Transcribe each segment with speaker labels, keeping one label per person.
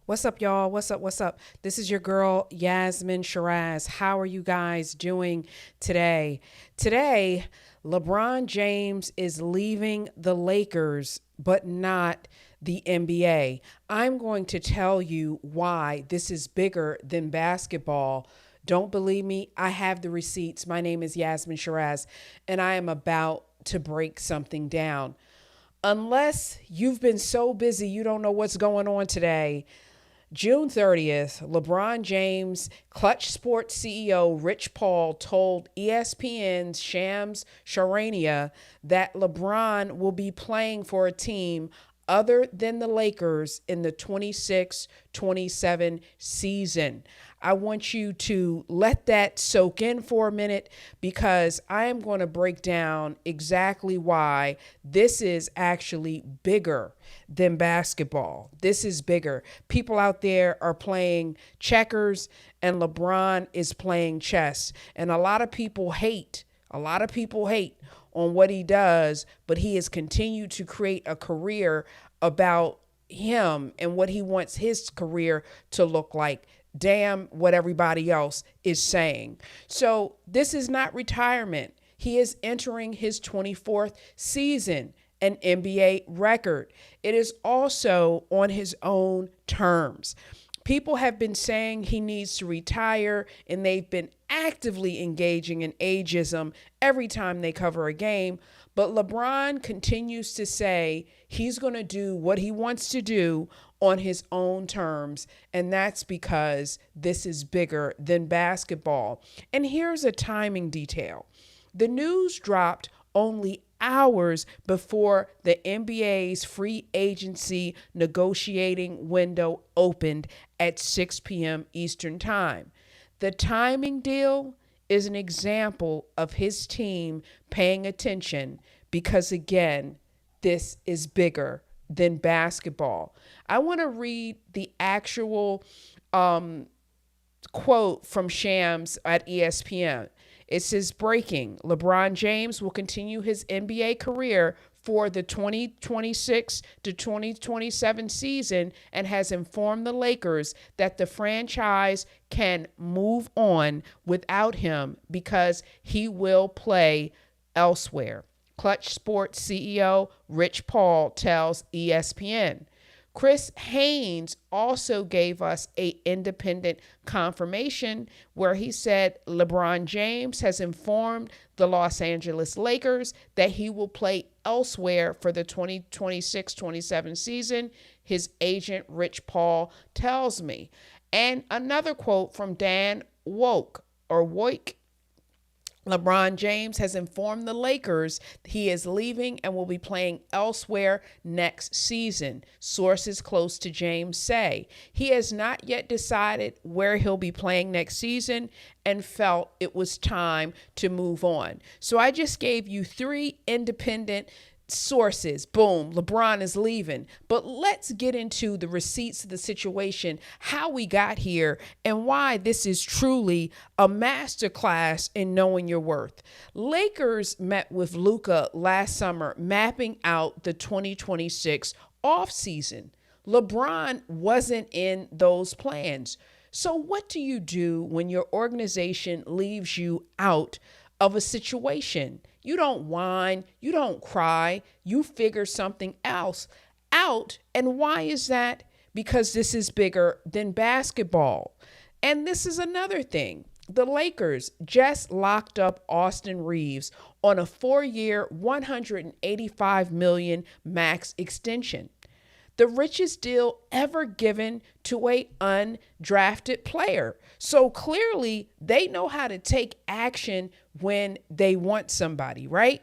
Speaker 1: What's up, y'all? What's up? What's up? This is your girl, Yasmin Shiraz. How are you guys doing today? Today, LeBron James is leaving the Lakers, but not the NBA. I'm going to tell you why this is bigger than basketball. Don't believe me? I have the receipts. My name is Yasmin Shiraz, and I am about to break something down. Unless you've been so busy you don't know what's going on today, June 30th, LeBron James, Clutch Sports CEO Rich Paul told ESPN's Shams Charania that LeBron will be playing for a team other than the Lakers in the 26-27 season. I want you to let that soak in for a minute because I am going to break down exactly why this is actually bigger than basketball. This is bigger. People out there are playing checkers and LeBron is playing chess. And a lot of people hate on what he does, but he has continued to create a career about him and what he wants his career to look like. Damn what everybody else is saying. So this is not retirement. He is entering his 24th season, an NBA record. It is also on his own terms. People have been saying he needs to retire, and they've been actively engaging in ageism every time they cover a game. But LeBron continues to say he's going to do what he wants to do on his own terms, and that's because this is bigger than basketball. And here's a timing detail. The news dropped only hours before the NBA's free agency negotiating window opened at 6 p.m. Eastern Time. The timing deal is an example of his team paying attention because, again, this is bigger than basketball. I want to read the actual quote from Shams at ESPN. It says, breaking, LeBron James will continue his NBA career for the 2026 to 2027 season and has informed the Lakers that the franchise can move on without him because he will play elsewhere. Clutch Sports CEO Rich Paul tells ESPN. Chris Haynes also gave us an independent confirmation where he said LeBron James has informed the Los Angeles Lakers that he will play elsewhere for the 2026-27 season, his agent Rich Paul tells me. And another quote from Dan Woik. LeBron James has informed the Lakers he is leaving and will be playing elsewhere next season. Sources close to James say he has not yet decided where he'll be playing next season and felt it was time to move on. So I just gave you three independent sources. Boom, LeBron is leaving. But let's get into the receipts of the situation, how we got here, and why this is truly a masterclass in knowing your worth. Lakers met with Luka last summer, mapping out the 2026 offseason. LeBron wasn't in those plans. So what do you do when your organization leaves you out of a situation? You don't whine, you don't cry, you figure something else out. And why is that? Because this is bigger than basketball. And this is another thing. The Lakers just locked up Austin Reaves on a 4-year, $185 million max extension. The richest deal ever given to a undrafted player. So clearly they know how to take action when they want somebody, right?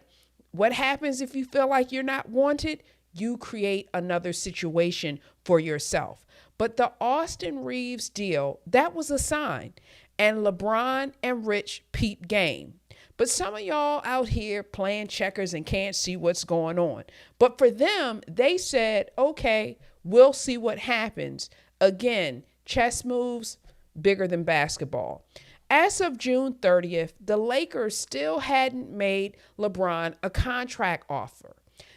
Speaker 1: What happens if you feel like you're not wanted? You create another situation for yourself. But the Austin Reaves deal, that was a sign. And LeBron and Rich peep game. But some of y'all out here playing checkers and can't see what's going on. But for them, they said, okay, we'll see what happens. Again, chess moves bigger than basketball. As of June 30th, the Lakers still hadn't made LeBron a contract offer.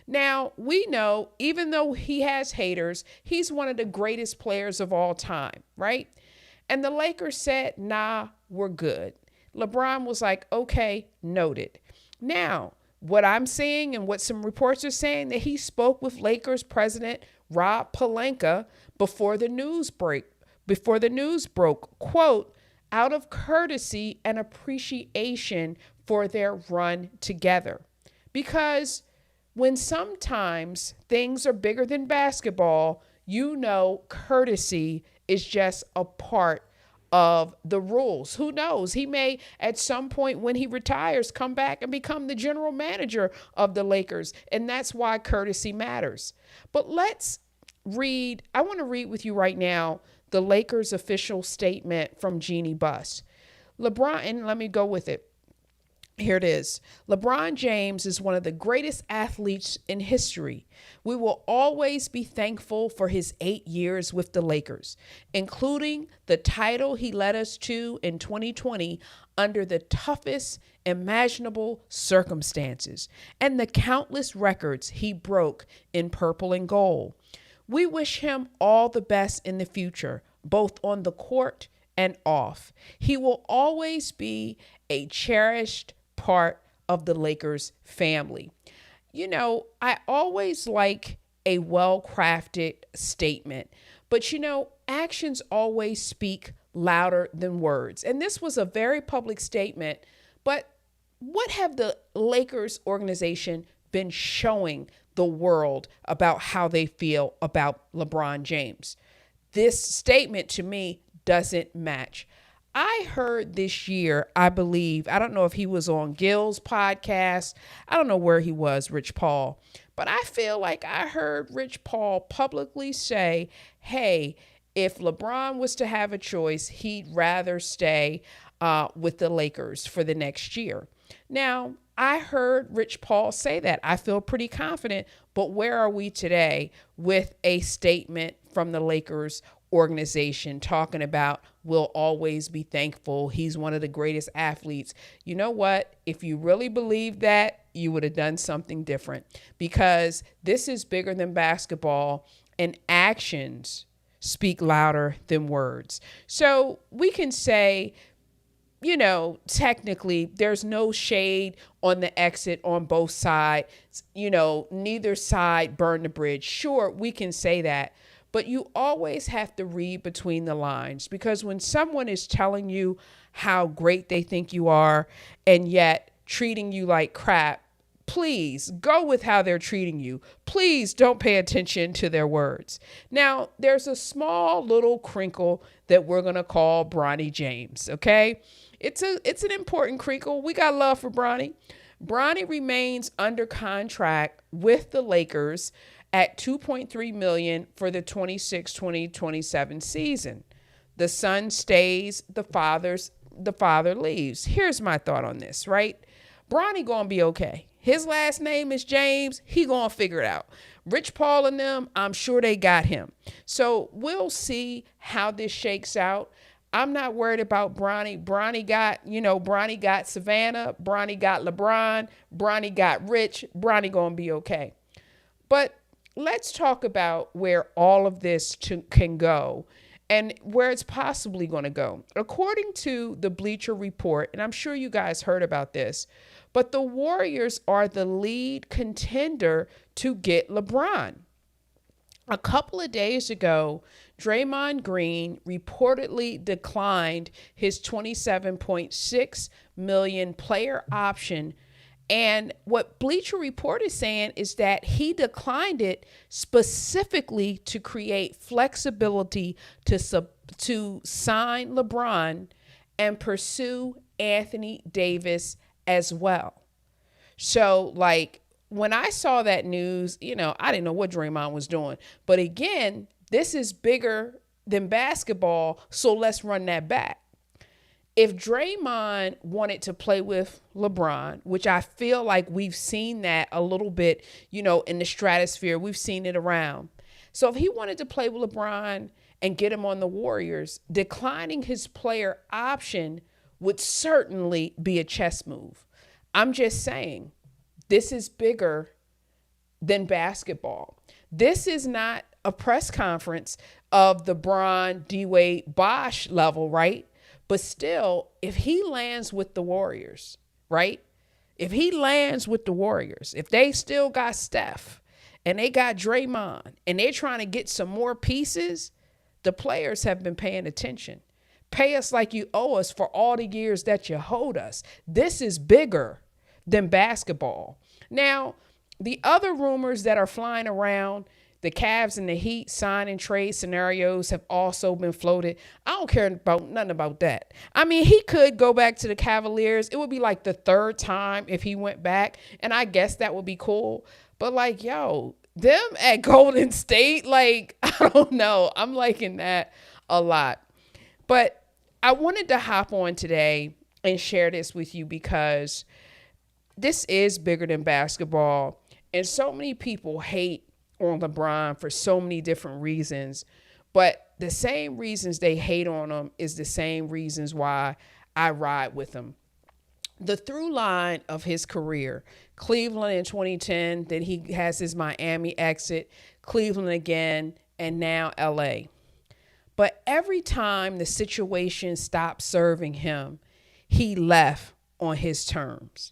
Speaker 1: Now, we know, even though he has haters, he's one of the greatest players of all time, right? And the Lakers said, nah, we're good. LeBron was like, okay, noted. Now, what I'm seeing and what some reports are saying, that he spoke with Lakers president Rob Pelinka before the news broke, quote, out of courtesy and appreciation for their run together. Because when sometimes things are bigger than basketball, courtesy is just a part of the rules. Who knows? He may, at some point when he retires, come back and become the general manager of the Lakers. And that's why courtesy matters. But I want to read with you right now the Lakers official statement from Jeannie Buss. LeBron, and let me go with it. Here it is. LeBron James is one of the greatest athletes in history. We will always be thankful for his 8 years with the Lakers, including the title he led us to in 2020 under the toughest imaginable circumstances, and the countless records he broke in purple and gold. We wish him all the best in the future, both on the court and off. He will always be a cherished part of the Lakers family. I always like a well-crafted statement, but actions always speak louder than words. And this was a very public statement, but what have the Lakers organization been showing the world about how they feel about LeBron James? This statement to me doesn't match. I heard this year, I don't know if he was on Gil's podcast. I don't know where he was, Rich Paul. But I feel like I heard Rich Paul publicly say, hey, if LeBron was to have a choice, he'd rather stay with the Lakers for the next year. Now, I heard Rich Paul say that. I feel pretty confident. But where are we today with a statement from the Lakers organization talking about we'll always be thankful? He's one of the greatest athletes. You know what? If you really believe that, you would have done something different, because this is bigger than basketball, and actions speak louder than words. So we can say, technically there's no shade on the exit on both sides. Neither side burned the bridge. Sure, we can say that. But you always have to read between the lines, because when someone is telling you how great they think you are and yet treating you like crap, please go with how they're treating you. Please don't pay attention to their words. Now, there's a small little crinkle that we're going to call Bronny James, okay? It's an important crinkle. We got love for Bronny. Bronny remains under contract with the Lakers at $2.3 million for the 26-27 season. The son stays, the father leaves. Here's my thought on this, right? Bronny gonna be okay. His last name is James. He gonna figure it out. Rich Paul and them, I'm sure they got him. So we'll see how this shakes out. I'm not worried about Bronny. Bronny got Savannah. Bronny got LeBron. Bronny got Rich. Bronny gonna be okay. But let's talk about where all of this can go and where it's possibly going to go. According to the Bleacher Report, and I'm sure you guys heard about this, but the Warriors are the lead contender to get LeBron. A couple of days ago, Draymond Green reportedly declined his $27.6 million player option. And what Bleacher Report is saying is that he declined it specifically to create flexibility to sign LeBron and pursue Anthony Davis as well. So, when I saw that news, I didn't know what Draymond was doing. But again, this is bigger than basketball, so let's run that back. If Draymond wanted to play with LeBron, which I feel like we've seen that a little bit, in the stratosphere, we've seen it around. So if he wanted to play with LeBron and get him on the Warriors, declining his player option would certainly be a chess move. I'm just saying, this is bigger than basketball. This is not a press conference of the Bron, D-Wade, Bosh level, right? But still, if he lands with the Warriors, right? If he lands with the Warriors, if they still got Steph and they got Draymond and they're trying to get some more pieces, the players have been paying attention. Pay us like you owe us for all the years that you hold us. This is bigger than basketball. Now, the other rumors that are flying around, the Cavs and the Heat sign and trade scenarios have also been floated. I don't care about nothing about that. I mean, he could go back to the Cavaliers. It would be like the third time if he went back, and I guess that would be cool. But like, yo, them at Golden State, like, I don't know. I'm liking that a lot. But I wanted to hop on today and share this with you because this is bigger than basketball. And so many people hate on LeBron for so many different reasons. But the same reasons they hate on him is the same reasons why I ride with him. The through line of his career, Cleveland in 2010, then he has his Miami exit, Cleveland again, and now LA. But every time the situation stopped serving him, he left on his terms.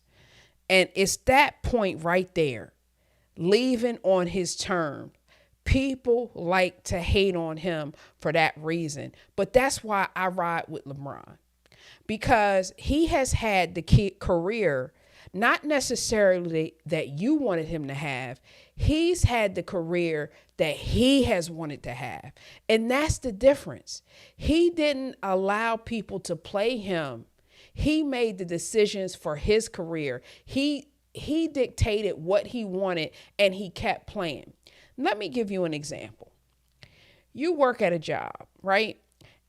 Speaker 1: And it's that point right there, leaving on his terms. People like to hate on him for that reason. But that's why I ride with LeBron. Because he has had the career, not necessarily that you wanted him to have. He's had the career that he has wanted to have. And that's the difference. He didn't allow people to play him. He made the decisions for his career. He dictated what he wanted and he kept playing. Let me give you an example. You work at a job, right?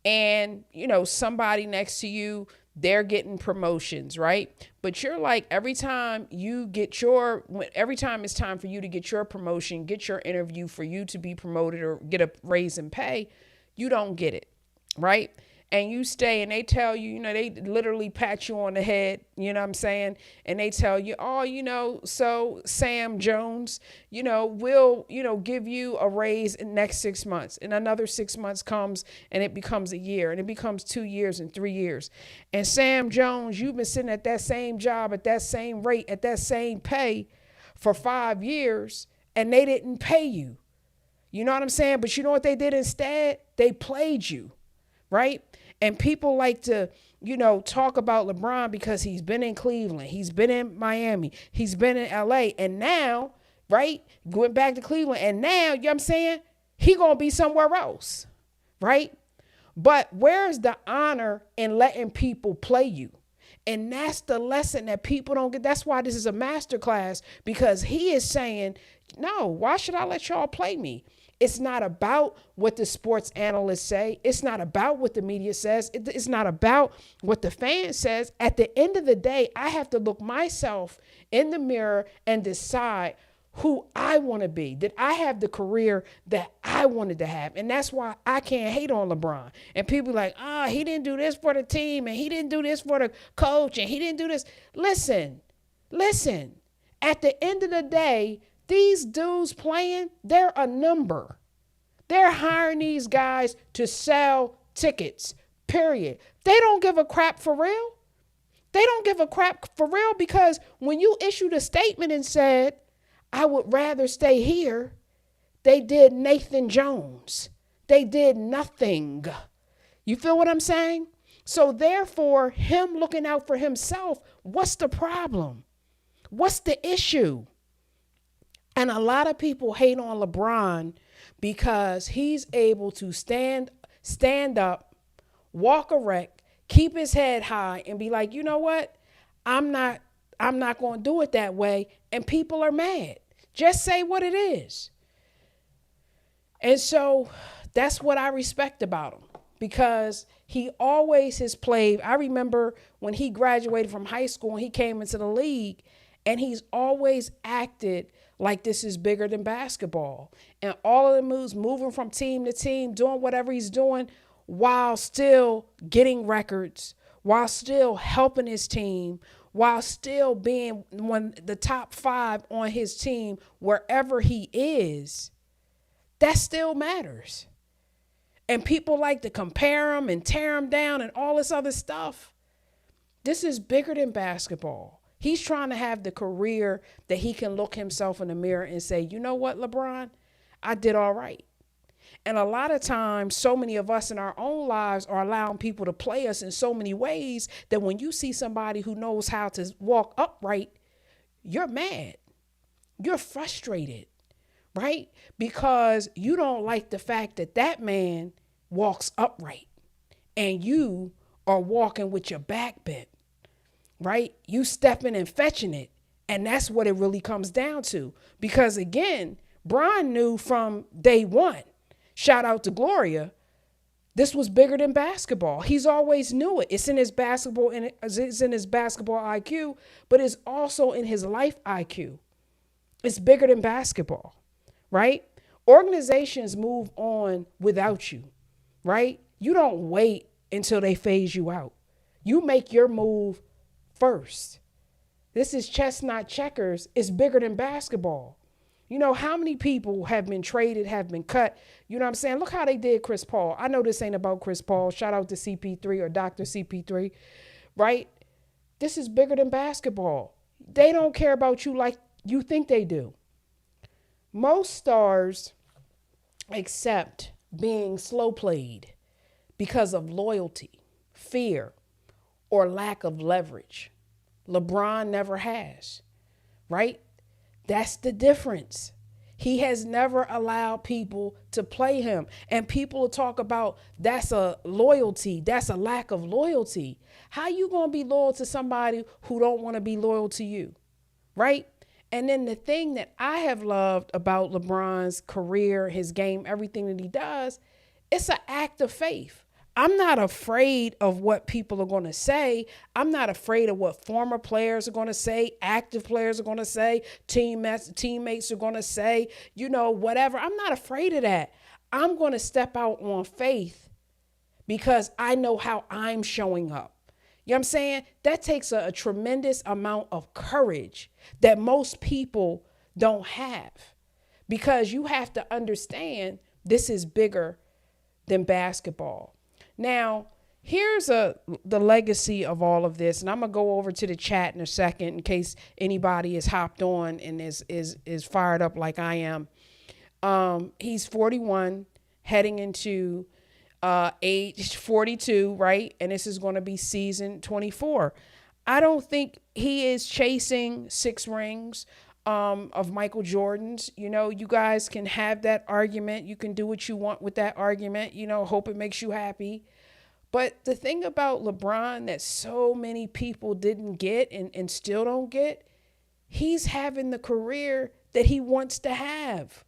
Speaker 1: And, somebody next to you, they're getting promotions, right? But you're like, every time it's time for you to get your promotion, get your interview for you to be promoted or get a raise in pay, you don't get it, right? And you stay and they tell you, they literally pat you on the head, you know what I'm saying? And they tell you, so Sam Jones, we'll, give you a raise in the next 6 months. And another 6 months comes and it becomes a year and it becomes 2 years and 3 years. And Sam Jones, you've been sitting at that same job, at that same rate, at that same pay for 5 years and they didn't pay you. You know what I'm saying? But you know what they did instead? They played you, right? And people like to, talk about LeBron because he's been in Cleveland. He's been in Miami. He's been in LA. And now, right, going back to Cleveland. And now, you know what I'm saying? He going to be somewhere else, right? But where's the honor in letting people play you? And that's the lesson that people don't get. That's why this is a masterclass, because he is saying, no, why should I let y'all play me? It's not about what the sports analysts say. It's not about what the media says. It's not about what the fan says. At the end of the day, I have to look myself in the mirror and decide who I want to be. Did I have the career that I wanted to have? And that's why I can't hate on LeBron. And people like, he didn't do this for the team and he didn't do this for the coach and he didn't do this. Listen. At the end of the day, these dudes playing, they're a number. They're hiring these guys to sell tickets, period. They don't give a crap for real. They don't give a crap for real because when you issued a statement and said, I would rather stay here, they did Nathan Jones. They did nothing. You feel what I'm saying? So therefore, him looking out for himself, what's the problem? What's the issue? And a lot of people hate on LeBron because he's able to stand up, walk erect, keep his head high and be like, you know what? I'm not going to do it that way. And people are mad. Just say what it is. And so that's what I respect about him because he always has played. I remember when he graduated from high school and he came into the league and he's always acted like this is bigger than basketball. And all of the moves, moving from team to team, doing whatever he's doing while still getting records, while still helping his team, while still being one the top 5 on his team wherever he is, that still matters. And people like to compare him and tear him down and all this other stuff. This is bigger than basketball. He's trying to have the career that he can look himself in the mirror and say, you know what, LeBron, I did all right. And a lot of times, so many of us in our own lives are allowing people to play us in so many ways that when you see somebody who knows how to walk upright, you're mad. You're frustrated, right? Because you don't like the fact that that man walks upright and you are walking with your back bent, right? You stepping and fetching it. And that's what it really comes down to. Because again, Bron knew from day one, shout out to Gloria, this was bigger than basketball. He's always knew it. It's in his basketball IQ, but it's also in his life IQ. It's bigger than basketball, right? Organizations move on without you, right? You don't wait until they phase you out. You make your move first. This is chess, not checkers. It's bigger than basketball. You know, how many people have been traded, have been cut? You know what I'm saying? Look how they did Chris Paul. I know this ain't about Chris Paul. Shout out to CP3 or Dr. CP3, right? This is bigger than basketball. They don't care about you like you think they do. Most stars accept being slow played because of loyalty, fear, or lack of leverage. LeBron never has, right? That's the difference. He has never allowed people to play him. And people talk about that's a loyalty. That's a lack of loyalty. How you going to be loyal to somebody who don't want to be loyal to you? Right? And then the thing that I have loved about LeBron's career, his game, everything that he does, it's an act of faith. I'm not afraid of what people are going to say. I'm not afraid of what former players are going to say, active players are going to say, teammates are going to say, you know, whatever. I'm not afraid of that. I'm going to step out on faith because I know how I'm showing up. You know what I'm saying? That takes a tremendous amount of courage that most people don't have, because you have to understand this is bigger than basketball. Now, here's the legacy of all of this, and I'm gonna go over to the chat in a second in case anybody is hopped on and is fired up like I am. He's 41, heading into age 42, right? And this is going to be season 24. I don't think he is chasing 6 rings of Michael Jordan's. You know, you guys can have that argument. You can do what you want with that argument. You know, hope it makes you happy. But the thing about LeBron that so many people didn't get and still don't get, he's having the career that he wants to have.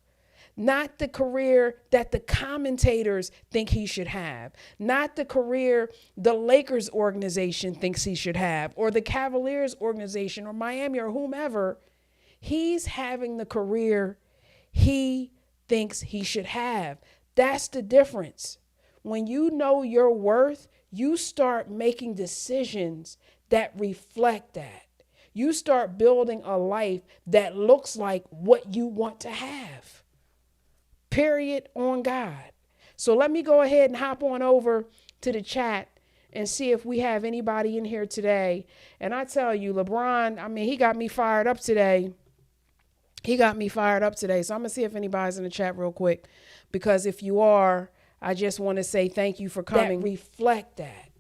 Speaker 1: Not the career that the commentators think he should have. Not the career the Lakers organization thinks he should have, or the Cavaliers organization, or Miami, or whomever. He's having the career he thinks he should have. That's the difference. When you know your worth, you start making decisions that reflect that. You start building a life that looks like what you want to have. Period, on God. So let me go ahead and hop on over to the chat and see if we have anybody in here today. And I tell you, LeBron, I mean, he got me fired up today. So I'm going to see if anybody's in the chat real quick, because if you are, I just want to say thank you for coming. That reflect that.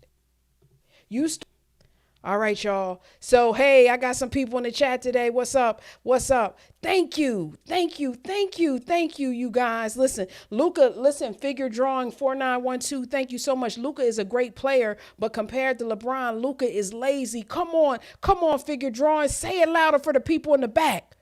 Speaker 1: All right, y'all. So, hey, I got some people in the chat today. What's up? Thank you, you guys. Listen, Luca, figure drawing 4912. Thank you so much. Luca is a great player, but compared to LeBron, Luca is lazy. Come on, figure drawing. Say it louder for the people in the back.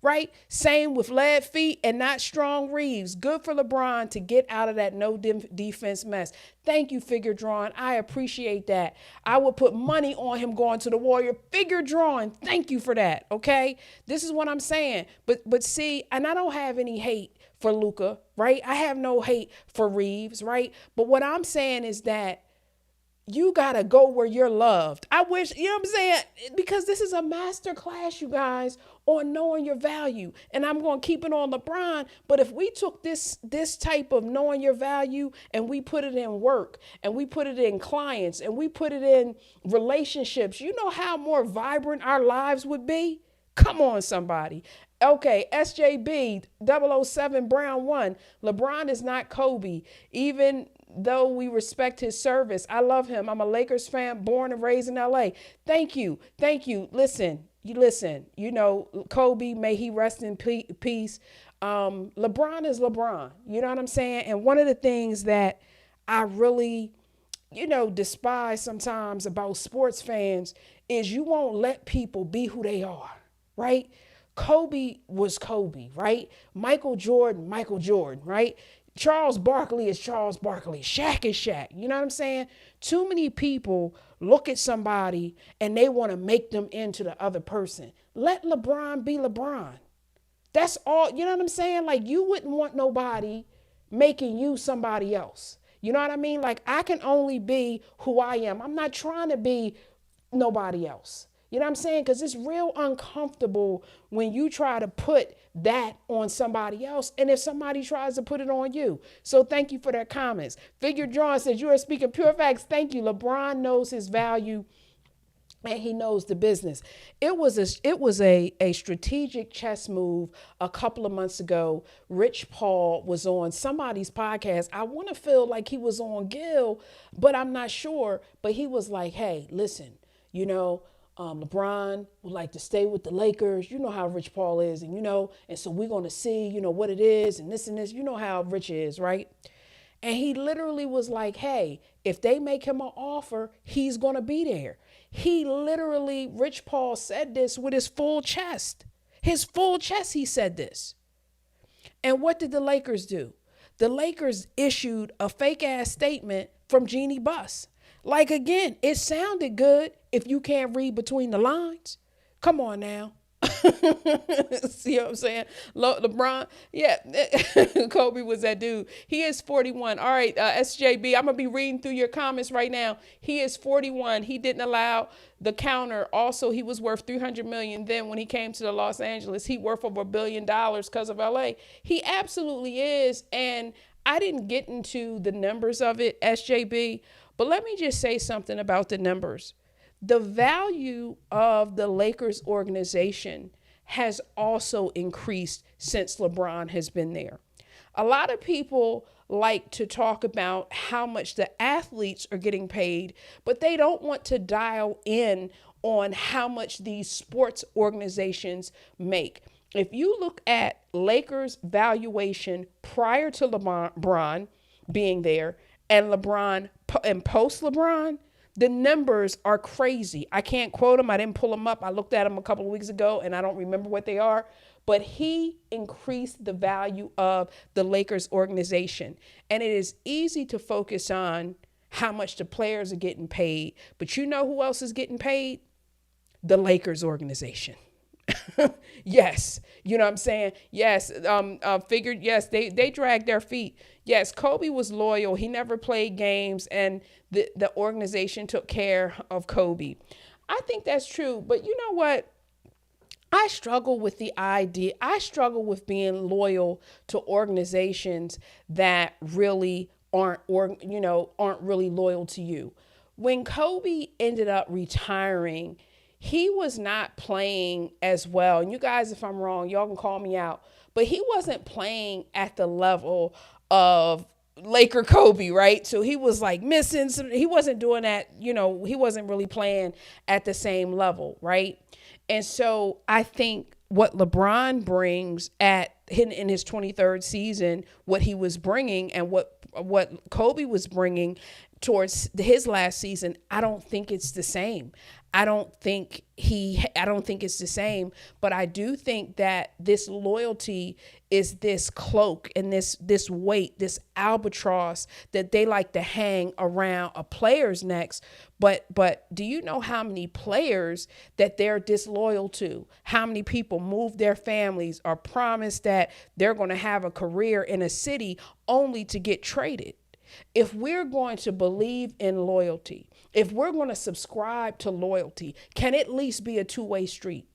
Speaker 1: Right? Same with lead feet and not strong Reaves. Good for LeBron to get out of that no defense mess. Thank you, figure drawing. I appreciate that. I would put money on him going to the Warrior. Figure drawing. Thank you for that. Okay? This is what I'm saying. But see, and I don't have any hate for Luka, right? I have no hate for Reaves, right? But what I'm saying is that You got to go where you're loved. I wish, you know what I'm saying? Because this is a master class, you guys, on knowing your value. And I'm going to keep it on LeBron. But if we took this type of knowing your value and we put it in work and we put it in clients and we put it in relationships, you know how more vibrant our lives would be? Come on, somebody. Okay, SJB 007 Brown 1. LeBron is not Kobe. Even though we respect his service, I love him. I'm a Lakers fan, born and raised in LA. Thank you. Thank you. Listen, you know, Kobe, may he rest in peace. LeBron is LeBron. You know what I'm saying? And one of the things that I really, despise sometimes about sports fans is you won't let people be who they are, right? Kobe was Kobe, right? Michael Jordan, right? Charles Barkley is Charles Barkley. Shaq is Shaq. You know what I'm saying? Too many people look at somebody and they want to make them into the other person. Let LeBron be LeBron. That's all. You know what I'm saying? Like, you wouldn't want nobody making you somebody else. You know what I mean? Like, I can only be who I am. I'm not trying to be nobody else. You know what I'm saying? Because it's real uncomfortable when you try to put that on somebody else. And if somebody tries to put it on you. So thank you for their comments. Figure John says, you are speaking pure facts. Thank you. LeBron knows his value and he knows the business. It was a strategic chess move a couple of months ago. Rich Paul was on somebody's podcast. I want to feel like he was on Gil, but I'm not sure. But he was like, hey, listen, LeBron would like to stay with the Lakers. You know how Rich Paul is. And, and so we're going to see, what it is and this. You know how Rich is, right? And he literally was like, hey, if they make him an offer, he's going to be there. Rich Paul said this with his full chest. He said this. And what did the Lakers do? The Lakers issued a fake ass statement from Jeannie Buss. Like, again, it sounded good if you can't read between the lines. Come on now. See what I'm saying? LeBron, yeah, Kobe was that dude. He is 41. All right, SJB, I'm going to be reading through your comments right now. He is 41. He didn't allow the counter. Also, he was worth $300 million. Then when he came to the Los Angeles, he worth over $1 billion because of LA. He absolutely is. And I didn't get into the numbers of it, SJB, but let me just say something about the numbers. The value of the Lakers organization has also increased since LeBron has been there. A lot of people like to talk about how much the athletes are getting paid, but they don't want to dial in on how much these sports organizations make. If you look at Lakers valuation prior to LeBron being there and LeBron and post LeBron, the numbers are crazy. I can't quote them. I didn't pull them up. I looked at them a couple of weeks ago and I don't remember what they are. But he increased the value of the Lakers organization. And it is easy to focus on how much the players are getting paid. But you know who else is getting paid? The Lakers organization. Yes. You know what I'm saying? Yes. Figured, yes, they dragged their feet. Yes. Kobe was loyal. He never played games and the organization took care of Kobe. I think that's true. But you know what? I struggle with the idea. I struggle with being loyal to organizations that really aren't really loyal to you. When Kobe ended up retiring, he was not playing as well. And you guys, if I'm wrong, y'all can call me out. But he wasn't playing at the level of Laker Kobe, right? So he was like missing some, he wasn't doing that, he wasn't really playing at the same level, right? And so I think what LeBron brings in his 23rd season, what he was bringing and what Kobe was bringing towards his last season, I don't think it's the same. I don't think it's the same, but I do think that this loyalty is this cloak and this weight, this albatross that they like to hang around a player's necks. But do you know how many players that they're disloyal to? How many people move their families or promise that they're going to have a career in a city only to get traded? If we're going to believe in loyalty, if we're going to subscribe to loyalty, can it at least be a two-way street?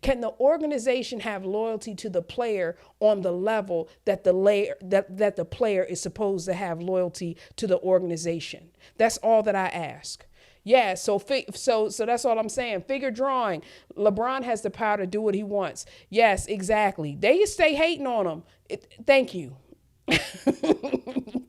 Speaker 1: Can the organization have loyalty to the player on the level that the player is supposed to have loyalty to the organization? That's all that I ask. Yeah, so that's all I'm saying. Figure drawing. LeBron has the power to do what he wants. Yes, exactly. They stay hating on him. Thank you.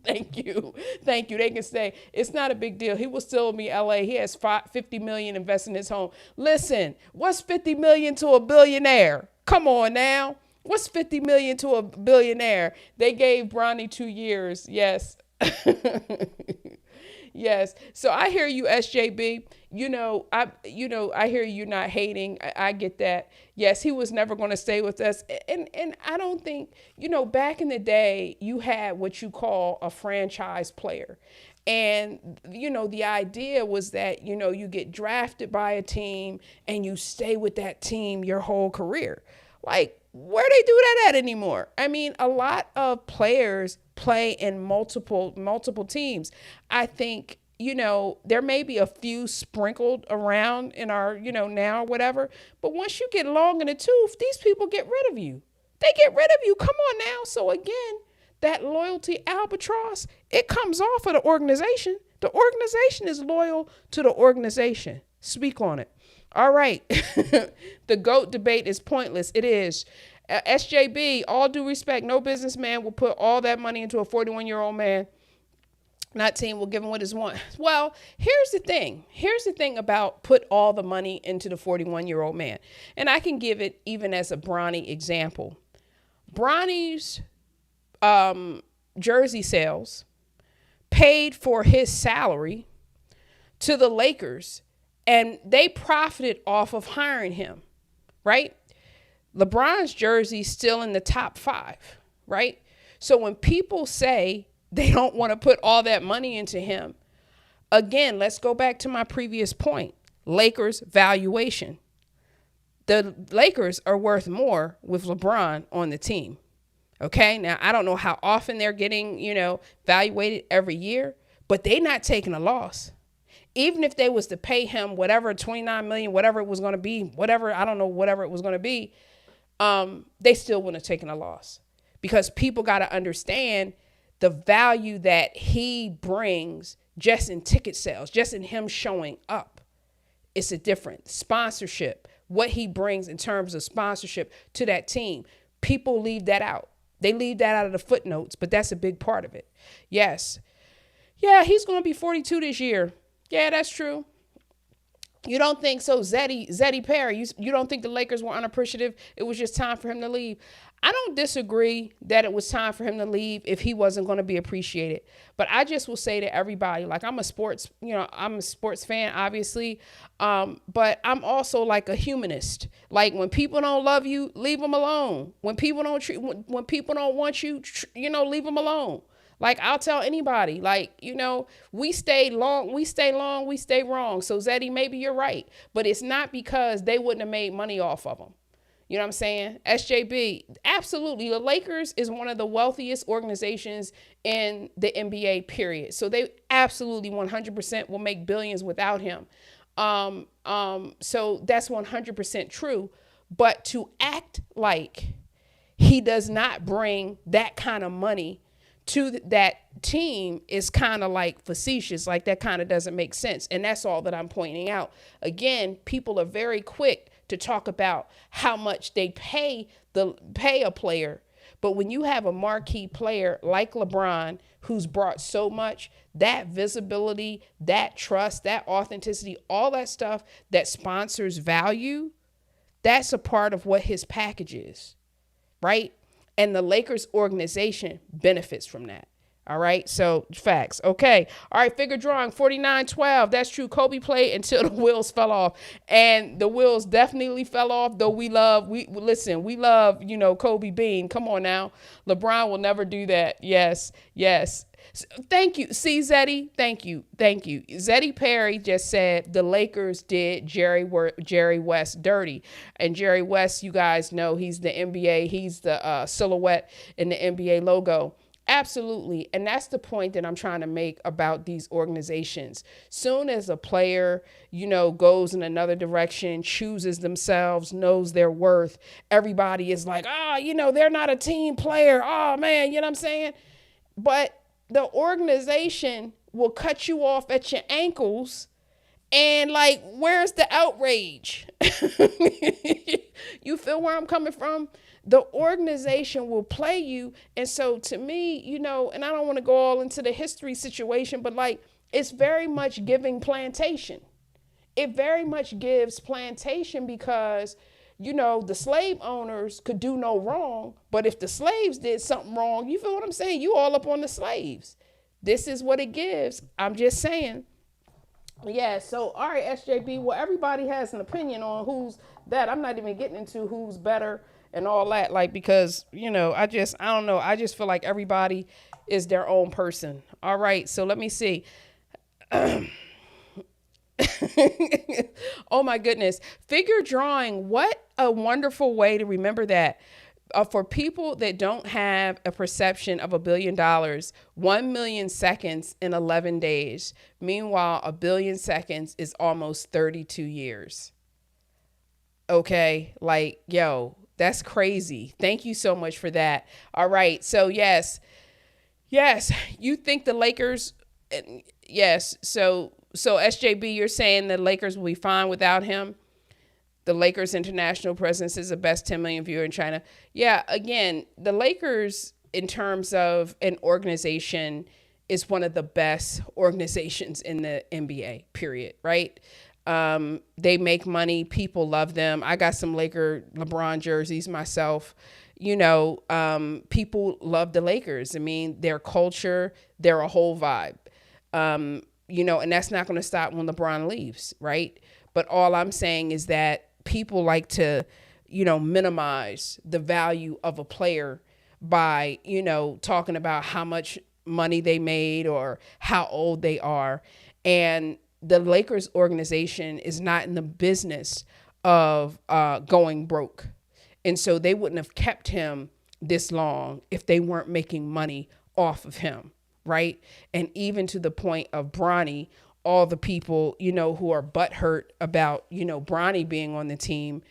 Speaker 1: Thank you. Thank you. They can say it's not a big deal. He will still be LA. He has $50 million invested in his home. Listen, what's $50 million to a billionaire? Come on now. What's $50 million to a billionaire? They gave Bronny 2 years. Yes. Yes. So I hear you, SJB. I hear you not hating. I get that. Yes, he was never going to stay with us. And I don't think, back in the day, you had what you call a franchise player. And, the idea was that, you get drafted by a team and you stay with that team your whole career. Like, where they do that at anymore? I mean, a lot of players play in multiple teams. I think, there may be a few sprinkled around in our, now or whatever. But once you get long in the tooth, these people get rid of you. They get rid of you. Come on now. So again, that loyalty albatross, it comes off of the organization. The organization is loyal to the organization. Speak on it. All right. The GOAT debate is pointless. It is. SJB, all due respect, no businessman will put all that money into a 41-year-old man. Not team will give him what he wants. Well, here's the thing. Here's the thing about put all the money into the 41-year-old man. And I can give it even as a Bronny example. Bronny's jersey sales paid for his salary to the Lakers, and they profited off of hiring him, right? LeBron's jersey still in the top 5, right? So when people say they don't want to put all that money into him, again, let's go back to my previous point. Lakers valuation. The Lakers are worth more with LeBron on the team. Okay, now I don't know how often they're getting, valuated every year, but they're not taking a loss. Even if they was to pay him whatever, $29 million, whatever it was going to be, whatever it was going to be, they still wouldn't have taken a loss, because people got to understand the value that he brings just in ticket sales, just in him showing up. It's a different sponsorship, what he brings in terms of sponsorship to that team. People leave that out. They leave that out of the footnotes, but that's a big part of it. Yes. Yeah, he's going to be 42 this year. Yeah, that's true. You don't think so, Zeddy Perry? You don't think the Lakers were unappreciative? It was just time for him to leave. I don't disagree that it was time for him to leave if he wasn't going to be appreciated. But I just will say to everybody, like, I'm a sports fan, obviously. But I'm also like a humanist. Like, when people don't love you, leave them alone. When people don't want you, leave them alone. Like, I'll tell anybody, like, we stay wrong. So Zeddy, maybe you're right, but it's not because they wouldn't have made money off of them. You know what I'm saying? SJB, absolutely. The Lakers is one of the wealthiest organizations in the NBA, period. So they absolutely 100% will make billions without him. So that's 100% true. But to act like he does not bring that kind of money to that team is kind of like facetious. Like, that kind of doesn't make sense. And that's all that I'm pointing out. Again, people are very quick to talk about how much they pay a player. But when you have a marquee player like LeBron, who's brought so much, that visibility, that trust, that authenticity, all that stuff that sponsors value, that's a part of what his package is, right? And the Lakers organization benefits from that. All right. So facts. Okay. All right. Figure drawing 49-12. That's true. Kobe played until the wheels fell off, and the wheels definitely fell off. Though we love Kobe Bean. Come on now. LeBron will never do that. Yes. Yes. Thank you. See, Zeddy. Thank you. Zeddy Perry just said the Lakers did Jerry West dirty. And Jerry West, you guys know, he's the NBA. He's the silhouette in the NBA logo. Absolutely. And that's the point that I'm trying to make about these organizations. Soon as a player, goes in another direction, chooses themselves, knows their worth, everybody is like, they're not a team player. Oh, man, you know what I'm saying? But the organization will cut you off at your ankles. And like, where's the outrage? You feel where I'm coming from? The organization will play you. And so to me, and I don't want to go all into the history situation, but like, it's very much giving plantation. It very much gives plantation because, the slave owners could do no wrong. But if the slaves did something wrong, you feel what I'm saying? You all up on the slaves. This is what it gives. I'm just saying. Yeah, so all right, SJB. Well, everybody has an opinion on who's that. I'm not even getting into who's better and all that, like, because I don't know. I just feel like everybody is their own person. All right, so let me see. Oh my goodness, figure drawing. What a wonderful way to remember that. For people that don't have a perception of $1 billion, 1 million seconds in 11 days. Meanwhile, 1 billion seconds is almost 32 years. Okay. Like, yo, that's crazy. Thank you so much for that. All right. So yes, you think the Lakers, yes. So SJB, you're saying the Lakers will be fine without him? The Lakers' international presence is the best 10 million viewer in China. Yeah, again, the Lakers, in terms of an organization, is one of the best organizations in the NBA, period, right? They make money. People love them. I got some LeBron jerseys myself. People love the Lakers. I mean, their culture, they're a whole vibe. And that's not going to stop when LeBron leaves, right? But all I'm saying is that people like to, minimize the value of a player by, talking about how much money they made or how old they are. And the Lakers organization is not in the business of going broke. And so they wouldn't have kept him this long if they weren't making money off of him, right? And even to the point of Bronny, all the people, who are butthurt about, Bronny being on the team,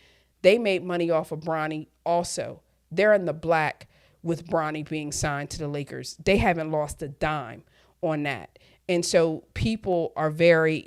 Speaker 1: they made money off of Bronny also. They're in the black with Bronny being signed to the Lakers. They haven't lost a dime on that. And so people are very,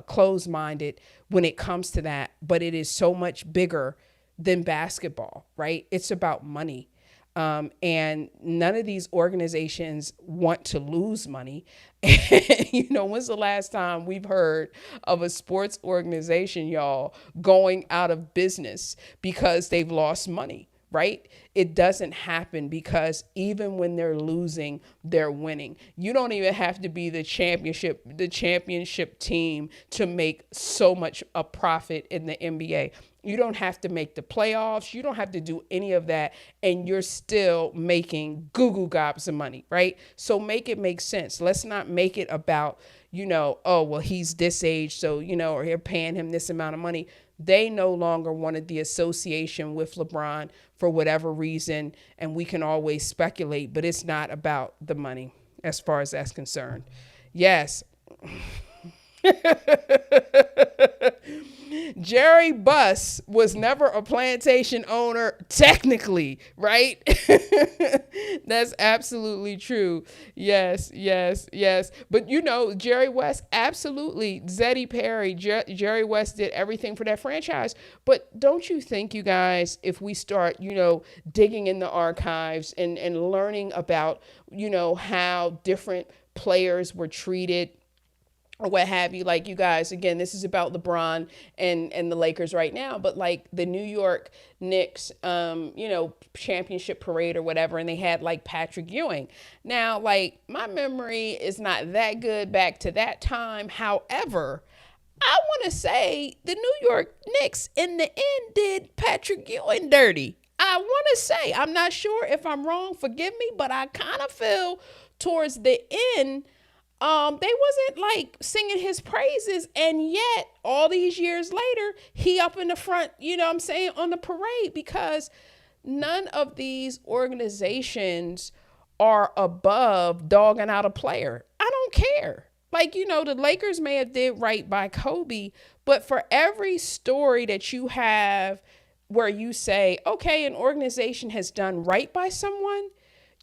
Speaker 1: closed-minded when it comes to that. But it is so much bigger than basketball, right? It's about money. And none of these organizations want to lose money. When's the last time we've heard of a sports organization, y'all, going out of business because they've lost money, right? It doesn't happen because even when they're losing, they're winning. You don't even have to be the championship team to make so much a profit in the NBA. You don't have to make the playoffs. You don't have to do any of that. And you're still making goo gobs of money, right? So make it make sense. Let's not make it about, oh, well, he's this age. So, or you're paying him this amount of money. They no longer wanted the association with LeBron for whatever reason. And we can always speculate, but it's not about the money as far as that's concerned. Yes. Jerry Buss was never a plantation owner, technically, right? That's absolutely true. Yes. But Jerry West, absolutely. Zeddy Perry, Jerry West did everything for that franchise. But don't you think, you guys, if we start, digging in the archives and learning about, how different players were treated, or what have you, like, you guys, again, this is about LeBron and the Lakers right now, but like the New York Knicks, championship parade or whatever, and they had like Patrick Ewing. Now, like, my memory is not that good back to that time. However, I want to say the New York Knicks in the end did Patrick Ewing dirty. I want to say, I'm not sure if I'm wrong, forgive me, but I kind of feel towards the end, they wasn't like singing his praises, and yet all these years later, he up in the front, on the parade, because none of these organizations are above dogging out a player. I don't care. Like, the Lakers may have did right by Kobe, but for every story that you have where you say, okay, an organization has done right by someone,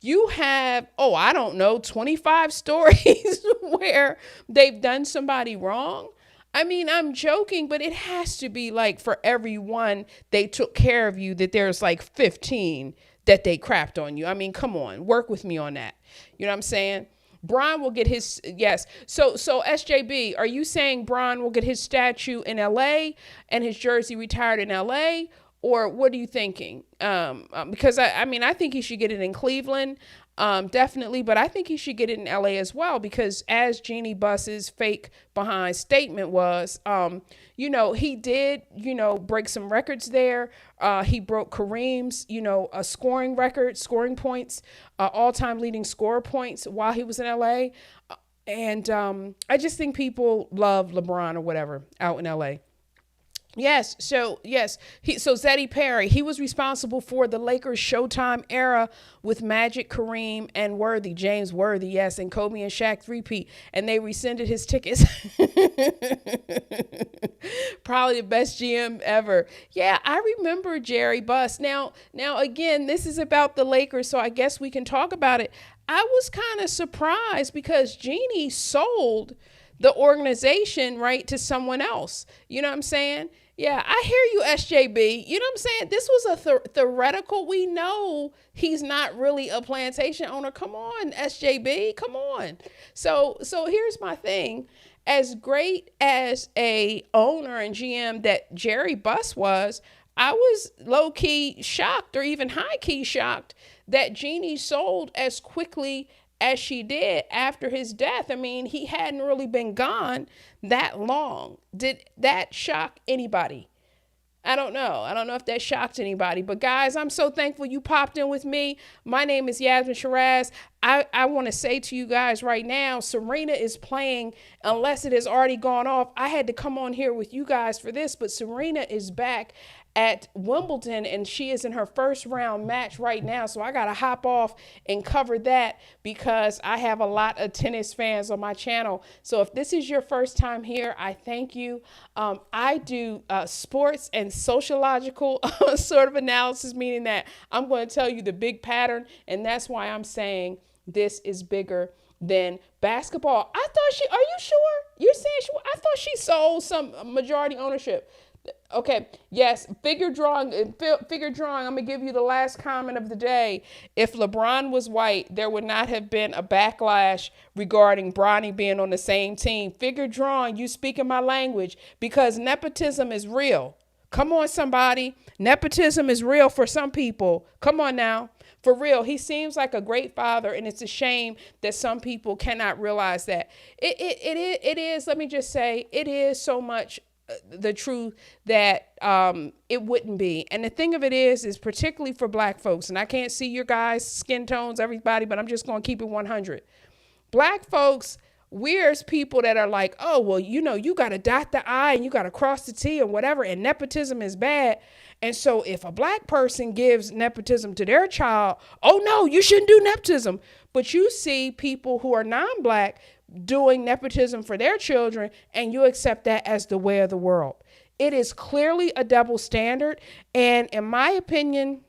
Speaker 1: you have, I don't know, 25 stories where they've done somebody wrong. I mean, I'm joking, but it has to be like for every one they took care of you, that there's like 15 that they crapped on you. I mean, come on, work with me on that. You know what I'm saying? Bron will get his, yes. So SJB, are you saying Bron will get his statue in LA and his jersey retired in LA? Or what are you thinking? Because I think he should get it in Cleveland, definitely. But I think he should get it in LA as well, because as Jeannie Buss's fake behind statement was, he did, break some records there. He broke Kareem's, scoring record, scoring points, all-time leading scorer points while he was in LA. And I just think people love LeBron or whatever out in LA. Yes. So Zeddy Perry, he was responsible for the Lakers Showtime era with Magic, Kareem, and James Worthy. Yes. And Kobe and Shaq three-peat, and they rescinded his tickets. Probably the best GM ever. Yeah. I remember Jerry Buss. Now again, this is about the Lakers, so I guess we can talk about it. I was kind of surprised because Jeannie sold the organization, right, to someone else. You know what I'm saying? Yeah, I hear you, SJB. You know what I'm saying? This was a theoretical. We know he's not really a plantation owner. Come on, SJB. Come on. So here's my thing. As great as a owner and GM that Jerry Buss was, I was low-key shocked, or even high-key shocked, that Jeannie sold as quickly as she did after his death. I mean, he hadn't really been gone that long. Did that shock anybody? I don't know. I don't know if that shocked anybody. But guys, I'm so thankful you popped in with me. My name is Yasmin Shiraz. I want to say to you guys right now, Serena is playing, unless it has already gone off. I had to come on here with you guys for this, but Serena is back at Wimbledon, and she is in her first round match right now. So I got to hop off and cover that because I have a lot of tennis fans on my channel. So if this is your first time here, I thank you. I do sports and sociological sort of analysis, meaning that I'm going to tell you the big pattern, and that's why I'm saying this is bigger than basketball. Are you sure? You're saying sure? I thought she sold some majority ownership. Okay, yes, figure drawing. I'm going to give you the last comment of the day. If LeBron was white, there would not have been a backlash regarding Bronny being on the same team. Figure drawing, you speaking my language, because nepotism is real. Come on, somebody. Nepotism is real for some people. Come on now. For real, he seems like a great father, and it's a shame that some people cannot realize that. It is, let me just say, it is so much the truth that it wouldn't be. And the thing of it is particularly for black folks, and I can't see your guys' skin tones, everybody, but I'm just going to keep it 100. Black folks, we're people that are like, oh, well, you got to dot the I and you got to cross the T or whatever, and nepotism is bad. And so if a black person gives nepotism to their child, oh, no, you shouldn't do nepotism. But you see people who are non-black doing nepotism for their children, and you accept that as the way of the world. It is clearly a double standard. And in my opinion,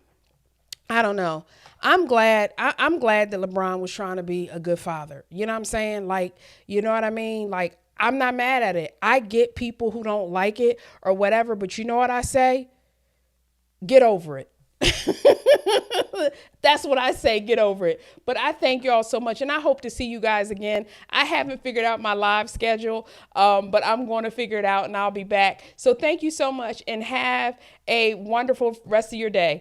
Speaker 1: I don't know. I'm glad that LeBron was trying to be a good father. You know what I'm saying? Like, you know what I mean? Like, I'm not mad at it. I get people who don't like it or whatever, but you know what I say? Get over it. That's what I say. Get over it. But I thank you all so much, and I hope to see you guys again. I haven't figured out my live schedule, but I'm going to figure it out, and I'll be back. So thank you so much, and have a wonderful rest of your day.